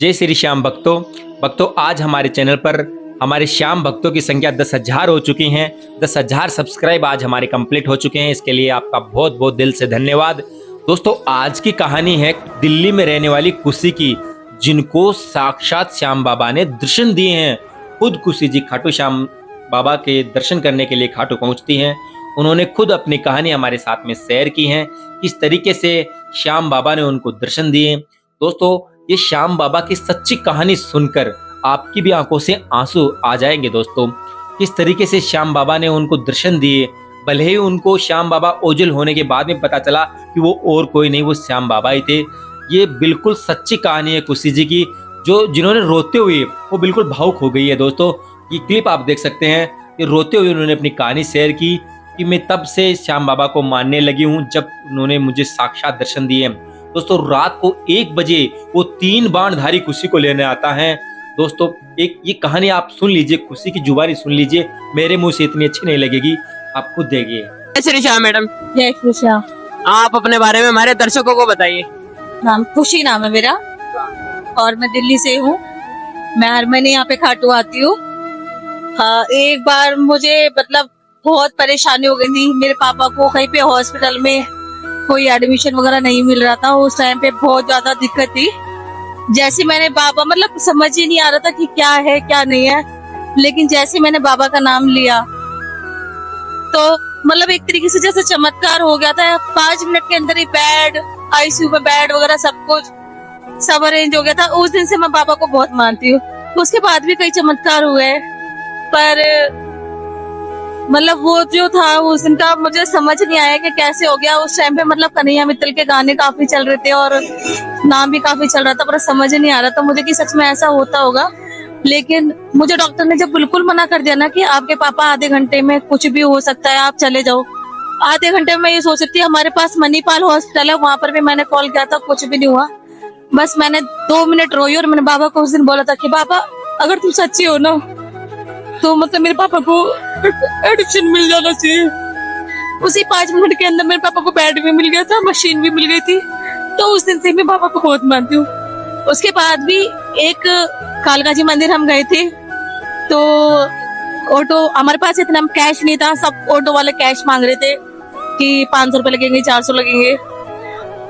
जय श्री श्याम भक्तों आज हमारे चैनल पर हमारे श्याम भक्तों की संख्या 10,000 हो चुकी हैं। 10,000 सब्सक्राइब आज हमारे कंप्लीट हो चुके हैं। इसके लिए आपका बहुत बहुत दिल से धन्यवाद। दोस्तों आज की कहानी है दिल्ली में रहने वाली कुशी की, जिनको साक्षात श्याम बाबा ने दर्शन दिए हैं। खुद कुशी जी खाटू श्याम बाबा के दर्शन करने के लिए खाटू पहुंचती हैं। उन्होंने खुद अपनी कहानी हमारे साथ में शेयर की है, किस तरीके से श्याम बाबा ने उनको दर्शन दिए। दोस्तों ये श्याम बाबा की सच्ची कहानी सुनकर आपकी भी आंखों से आंसू आ जाएंगे। दोस्तों किस तरीके से श्याम बाबा ने उनको दर्शन दिए, भले ही उनको श्याम बाबा ओझल होने के बाद में पता चला कि वो और कोई नहीं, वो श्याम बाबा ही थे। ये बिल्कुल सच्ची कहानी है कुशी जी की, जिन्होंने रोते हुए वो बिल्कुल भावुक हो गई है। दोस्तों ये क्लिप आप देख सकते हैं कि रोते हुए उन्होंने अपनी कहानी शेयर की कि मैं तब से श्याम बाबा को मानने लगी हूँ जब उन्होंने मुझे साक्षात दर्शन दिए। दोस्तों रात को 1 बजे वो 3 बाणधारी कुशी को लेने आता है। दोस्तों एक ये कहानी आप सुन लीजिए, कुशी की जुबानी सुन लीजिए, मेरे मुंह से इतनी अच्छी नहीं लगेगी, आप खुद देखिए। जय श्री श्याम मैडम। जय श्री श्याम। आप अपने बारे में हमारे दर्शकों को बताइए। नाम खुशी नाम है मेरा और मैं दिल्ली से हूँ। मैं हर महीने यहाँ पे खाटू आती हूँ। हाँ, एक बार मुझे बहुत परेशानी हो गई थी। मेरे पापा को कहीं पे हॉस्पिटल में कोई एडमिशन वगैरह नहीं मिल रहा था। उस टाइम पे बहुत ज्यादा दिक्कत थी। जैसे मैंने बाबा समझ ही नहीं आ रहा था कि क्या है क्या नहीं है, लेकिन जैसे मैंने बाबा का नाम लिया तो एक तरीके से जैसे चमत्कार हो गया था। 5 मिनट के अंदर ही बेड, आईसीयू में बेड वगैरह सब अरेंज हो गया था। उस दिन से मैं बाबा को बहुत मानती हूँ। उसके बाद भी कई चमत्कार हुए, पर वो जो था उस दिन का मुझे समझ नहीं आया कि कैसे हो गया। उस टाइम पे कन्हैया मित्तल के गाने काफी चल रहे थे और नाम भी काफी चल रहा था, पर समझ नहीं आ रहा था मुझे कि सच में ऐसा होता होगा। लेकिन मुझे डॉक्टर ने जब बिल्कुल मना कर दिया ना कि आपके पापा आधे घंटे में कुछ भी हो सकता है, आप चले जाओ। आधे घंटे में ये सोच रही थी। हमारे पास मणिपाल हॉस्पिटल है, वहां पर भी मैंने कॉल किया था, कुछ भी नहीं हुआ। बस मैंने 2 मिनट रोई और मैंने बाबा को उस दिन बोला था कि बाबा अगर तुम सच्ची हो ना तो मेरे पापा को एडमिशन मिल जाना चाहिए। उसी 5 मिनट के अंदर मेरे पापा को बेड भी मिल गया था, मशीन भी मिल गई थी। तो उस दिन से मैं पापा को बहुत मानती हूँ। उसके बाद भी एक कालका जी मंदिर हम गए थे, तो ऑटो, हमारे पास इतना कैश नहीं था, सब ऑटो वाले कैश मांग रहे थे कि 500 रुपए लगेंगे, 400 लगेंगे।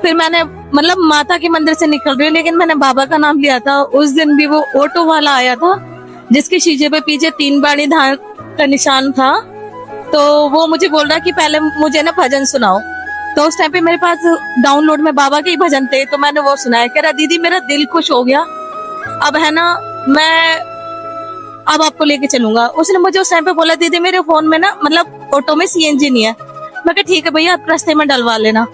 फिर मैंने माता के मंदिर से निकल रही हूँ, लेकिन मैंने बाबा का नाम लिया था। उस दिन भी वो ऑटो वाला आया था जिसके शीशे पे पीछे 3 बाणी धार का निशान था। तो वो मुझे बोल रहा कि पहले मुझे ना भजन सुनाओ। तो उस टाइम पे मेरे पास डाउनलोड में बाबा के ही भजन थे, तो मैंने वो सुनाया। कह रहा दीदी मेरा दिल खुश हो गया, अब है ना मैं अब आपको लेके चलूंगा। उसने मुझे उस टाइम पे बोला दीदी मेरे फोन में ना ऑटो में सीएनजी नहीं है। मैं कहा ठीक है भैया, आप रास्ते में डलवा लेना।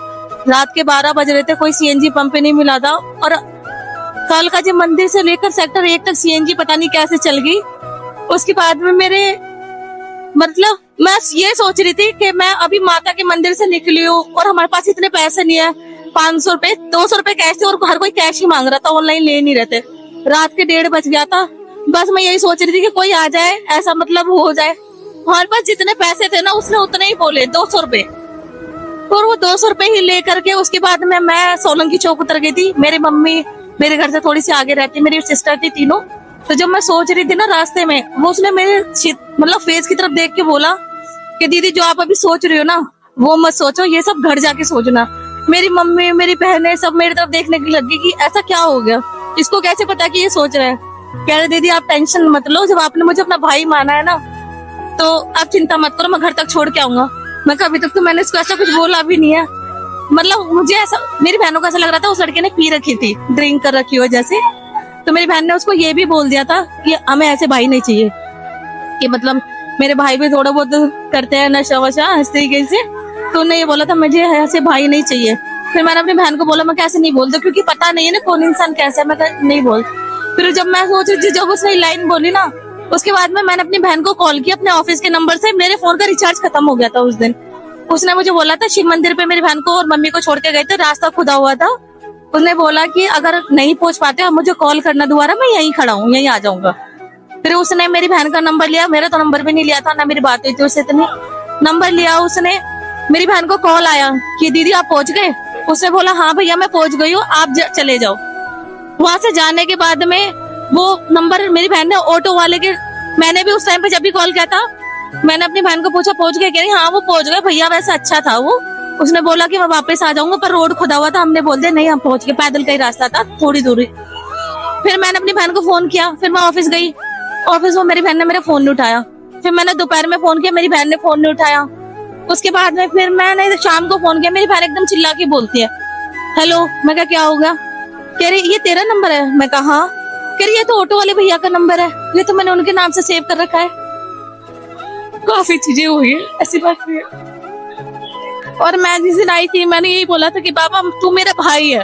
रात के 12 बज रहे थे, कोई सीएनजी पंप पे नहीं मिला था। और कालका जी मंदिर से लेकर सेक्टर 1 तक सीएनजी पता नहीं कैसे चल गई। उसके बाद में मेरे मैं ये सोच रही थी कि मैं अभी माता के मंदिर से निकली हूँ और हमारे पास इतने पैसे नहीं है। 500 रुपए 200 रुपए कैश थे और हर कोई कैश ही मांग रहा था, ऑनलाइन ले नहीं रहते। रात के 1:30 बज गया था। बस मैं यही सोच रही थी कि कोई आ जाए, ऐसा हो जाए। हमारे पास जितने पैसे थे ना उसने उतने ही बोले, 200 रुपए। और वो 200 रुपए ही लेकर के उसके बाद में मैं सोलंकी चौक उतर गई थी। मेरी मम्मी मेरे घर से थोड़ी सी आगे रहती, मेरी सिस्टर थी तीनों। तो जब मैं सोच रही थी ना रास्ते में, वो उसने मेरे फेस की तरफ देख के बोला कि दीदी जो आप अभी सोच रही हो ना वो मत सोचो, ये सब घर जाके सोचना। मेरी मम्मी मेरी बहनें सब मेरी तरफ देखने की लगी कि ऐसा क्या हो गया, इसको कैसे पता कि ये सोच रहे हैं। कह रहे दीदी आप टेंशन मत लो, जब आपने मुझे अपना भाई माना है ना तो आप चिंता मत करो, मैं घर तक छोड़ के आऊंगा। मैं अभी तक तो मैंने इसको ऐसा कुछ बोला भी नहीं है। मुझे ऐसा, मेरी बहनों को ऐसा लग रहा था उस लड़के ने पी रखी थी, ड्रिंक कर रखी हो जैसे। तो मेरी बहन ने उसको ये भी बोल दिया था कि हमें ऐसे भाई नहीं चाहिए, कि मेरे भाई भी थोड़ा बहुत करते हैं नशा वशा इस तरीके से। तो उन्होंने ये बोला था मुझे ऐसे भाई नहीं चाहिए। फिर मैंने अपनी बहन को बोला मैं कैसे नहीं बोलता, क्योंकि पता नहीं है ना कौन इंसान कैसा है, मैं नहीं बोल। फिर जब मैं सोच रही थी, जब उसने लाइन बोली ना, उसके बाद में मैंने अपनी बहन को कॉल किया अपने ऑफिस के नंबर से। मेरे फोन का रिचार्ज खत्म हो गया था उस दिन। उसने मुझे बोला था, शिव मंदिर पे मेरी बहन को और मम्मी को छोड़ के गए थे, रास्ता खुदा हुआ था। उसने बोला कि अगर नहीं पहुंच पाते आप मुझे कॉल करना दोबारा, मैं यहीं खड़ा हूँ, यहीं आ जाऊंगा। फिर उसने मेरी बहन का नंबर लिया, मेरा तो नंबर भी नहीं लिया था, ना मेरी बात हुई थी उससे। इतनी नंबर लिया उसने, मेरी बहन को कॉल आया कि दीदी आप पहुंच गए। उसने बोला हाँ भैया मैं पहुंच गई हूँ, आप चले जाओ। वहां से जाने के बाद में वो नंबर मेरी बहन ने ऑटो वाले के, मैंने भी उस टाइम पे जब भी कॉल किया था, मैंने अपनी बहन को पूछा पहुंच गए, कह रही हाँ वो पहुंच गए भैया, वैसे अच्छा था वो, उसने बोला कि मैं वापस आ जाऊंगा पर रोड खुदा हुआ था, हमने बोल दिया नहीं हम पहुंच गए, पैदल का ही रास्ता था थोड़ी दूरी। फिर मैंने अपनी बहन को फोन किया, फिर मैं ऑफिस गई, ऑफिस में मेरी बहन ने मेरा फोन नहीं उठाया, फिर मैंने दोपहर में फोन किया, मेरी बहन ने फोन नहीं उठाया। उसके बाद में फिर मैंने शाम को फोन किया, मेरी बहन एकदम चिल्ला के बोलती है हेलो, मैं कहा क्या हो गया, कह रही ये तेरा नंबर है, मैं कहा हाँ, कह रही ये तो ऑटो वाले भैया का नंबर है, ये तो मैंने उनके नाम से सेव कर रखा है। काफी चीजें हुई है, ऐसी बात नहीं है। और मैं जिस दिन आई थी मैंने यही बोला था कि बाबा तू मेरा भाई है,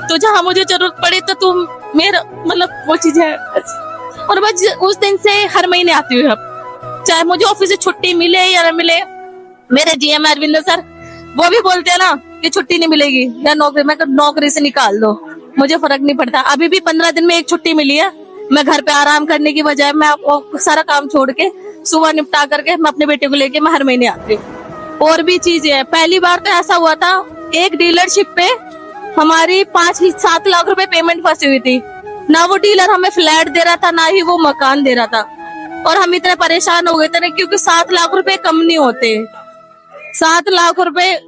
तो जहाँ मुझे जरूरत पड़े तो तुम मेरा मतलब वो चीज है। और बस उस दिन से हर महीने आती हूँ, अब चाहे मुझे ऑफिस से छुट्टी मिले या न मिले, मेरे जीएम अरविंद सर वो भी बोलते हैं ना कि छुट्टी नहीं मिलेगी या नौकरी, मैं नौकरी से निकाल दो, मुझे फर्क नहीं पड़ता। अभी भी 15 दिन में एक छुट्टी मिली है, मैं घर पे आराम करने की बजाय मैं सारा काम छोड़ के सुबह निपटा करके मैं अपने बेटे को लेके मैं हर महीने आती हूँ। और भी चीजें है, पहली बार तो ऐसा हुआ था एक डीलरशिप पे हमारी 5-7 लाख रुपए पेमेंट फंसी हुई थी, ना वो डीलर हमें फ्लैट दे रहा था ना ही वो मकान दे रहा था, और हम इतने परेशान हो गए थे ना, क्योंकि 7 लाख रुपए कम नहीं होते। 7 लाख रुपए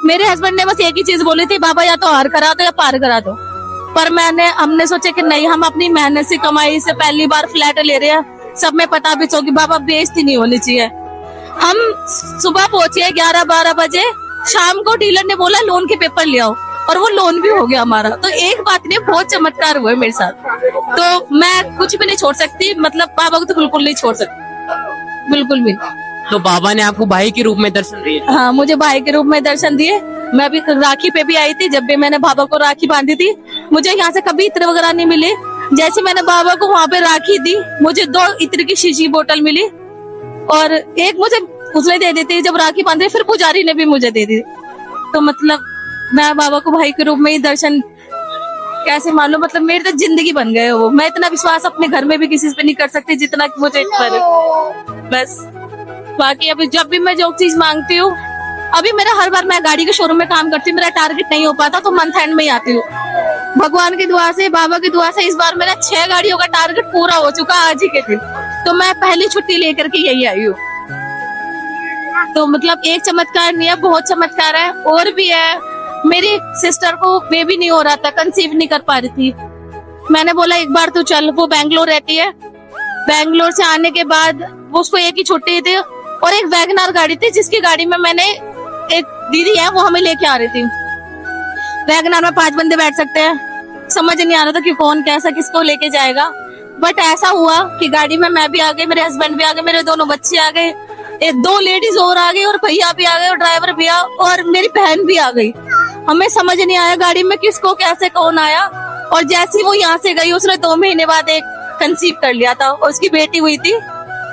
मेरे हस्बैंड ने बस एक ही चीज बोली थी, बाबा या तो हार करा दो या पार करा दो, पर हमने सोचा कि नहीं, हम अपनी मेहनत से कमाई से पहली बार फ्लैट ले रहे हैं, सब में पता भी चलो कि बाबा बेइज्जती नहीं होनी चाहिए। हम सुबह पहुंचे 11-12 बजे, शाम को डीलर ने बोला लोन के पेपर ले आओ, और वो लोन भी हो गया हमारा। तो एक बात ने बहुत चमत्कार हुआ है मेरे साथ, तो मैं कुछ भी नहीं छोड़ सकती, मतलब बाबा को तो बिल्कुल नहीं छोड़ सकती, बिल्कुल भी। तो बाबा ने आपको भाई के रूप में दर्शन दिए? हाँ, मुझे भाई के रूप में दर्शन दिए। मैं अभी राखी पे भी आई थी, जब भी मैंने बाबा को राखी बांधी थी, मुझे यहाँ से कभी इत्र वगैरह नहीं मिले। जैसे मैंने बाबा को वहाँ पे राखी दी, मुझे 2 इत्र की शीशी बोतल मिली, और एक मुझे उसने दे दी थी जब राखी बांधी, फिर पुजारी ने भी मुझे दे दी। तो मतलब मैं बाबा को भाई के रूप में ही दर्शन कैसे मान लो, मतलब मेरी तो जिंदगी बन गए वो। मैं इतना विश्वास अपने घर में भी किसी पे नहीं कर सकती जितना मुझे पर, बस। बाकी अभी जब भी मैं जो चीज मांगती हूँ, अभी मेरा हर बार मैं गाड़ी के शोरूम में काम करती हूँ, मेरा टारगेट नहीं हो पाता तो मंथ एंड में ही आती हूँ। भगवान की दुआ से, बाबा की दुआ से इस बार मेरा 6 गाड़ियों का टारगेट पूरा हो चुका आज ही के दिन, तो मैं पहली छुट्टी लेकर के यही आई हूँ। तो मतलब एक चमत्कार नहीं है, बहुत चमत्कार है। और भी है, मेरी सिस्टर को बेबी नहीं हो रहा था, कंसीव नहीं कर पा रही थी, मैंने बोला एक बार तू चल, वो बैंगलोर रहती है, बैंगलोर से आने के बाद वो उसको एक ही छुट्टी थी, और एक वैगनार गाड़ी थी जिसकी गाड़ी में मैंने, एक दीदी है वो हमें लेके आ रही थी। वैगनार में 5 बंदे बैठ सकते हैं, समझ नहीं आ रहा था कि कौन कैसा किसको लेके जाएगा, बट ऐसा हुआ कि गाड़ी में मैं भी आ गई, मेरे हस्बैंड भी आ गए, मेरे दोनों बच्चे आ गए, 2 लेडीज और आ गई, और भैया भी आ गए, और ड्राइवर भी आ, और मेरी बहन भी आ गई। हमें समझ नहीं आया गाड़ी में किसको कैसे कौन आया, और जैसी वो यहाँ से गई उसने 2 महीने बाद एक कंसीव कर लिया था, और उसकी बेटी हुई थी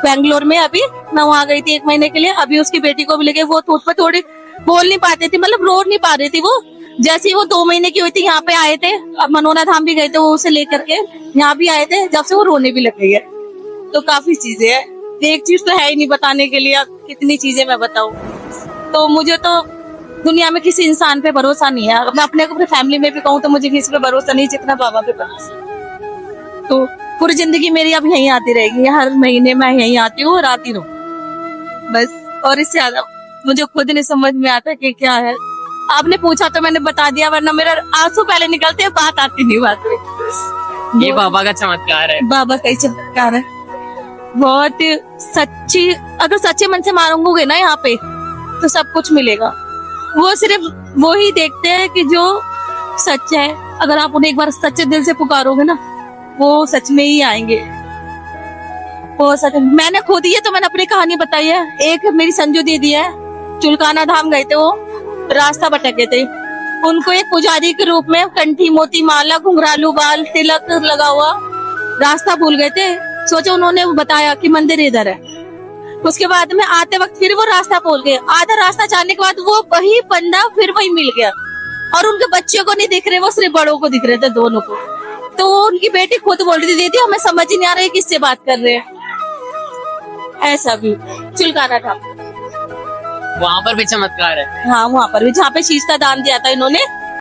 बैंगलोर में। अभी मैं वहाँ गई थी 1 महीने के लिए, अभी उसकी बेटी को भी लेके, वो तो थोड़ी बोल नहीं पाती थी, मतलब रो नहीं पा रही थी वो। जैसे ही वो 2 महीने की हुई थी यहाँ पे आए थे, अब मनोना धाम भी गए थे, वो उसे लेकर के यहाँ भी आए थे, जब से वो रोने भी लग गई है। तो काफी चीजें है, एक चीज तो है ही नहीं बताने के लिए, कितनी चीजें मैं बताऊं। तो मुझे तो दुनिया में किसी इंसान पे भरोसा नहीं है, मैं अपने को अपनी फैमिली में भी कहूँ तो मुझे किसी पे भरोसा नहीं जितना बाबा पे भरोसा। तो पूरी जिंदगी मेरी अब यहीं आती रहेगी, हर महीने मैं यहीं आती हूँ और आती रहूँ बस। और इससे ज्यादा मुझे खुद नहीं समझ में आता कि क्या है। आपने पूछा तो मैंने बता दिया, वरना मेरा आंसू पहले निकलते हैं, बात आती नहीं बात में। ये बाबा का चमत्कार है, बाबा का ही चमत्कार है, बहुत सच्ची। अगर सच्चे मन से मांगोगे ना यहाँ पे तो सब कुछ मिलेगा। वो सिर्फ वो ही देखते हैं कि जो सच है, अगर आप उन्हें एक बार सच्चे दिल से पुकारोगे ना, वो सच में ही आएंगे। वो सच, मैंने खुद ये तो मैंने अपनी कहानी बताई है। एक मेरी संजू दीदी है, चुलकाना धाम गए थे, वो रास्ता भटक गए थे, उनको एक पुजारी के रूप में कंठी मोती माला घुंघरालू बाल तिलक लगा हुआ, रास्ता भूल गए थे। सोचो उन्होंने बताया कि मंदिर इधर है, उसके बाद में आते वक्त फिर वो रास्ता भूल गए। आधा रास्ता जाने के बाद वो वही बंदा फिर वही मिल गया, और उनके बच्चों को नहीं दिख रहे, वो सिर्फ बड़ों को दिख रहे थे, दोनों को। तो उनकी बेटी खुद बोल रही थी, दीदी हमें समझ ही नहीं आ रहा है किससे बात कर रहे हैं। ऐसा भी चुलकाना था, वहाँ पर भी चमत्कार है। हाँ वहाँ पर भी, जहाँ पे शीश का दान दिया था इन्होंने,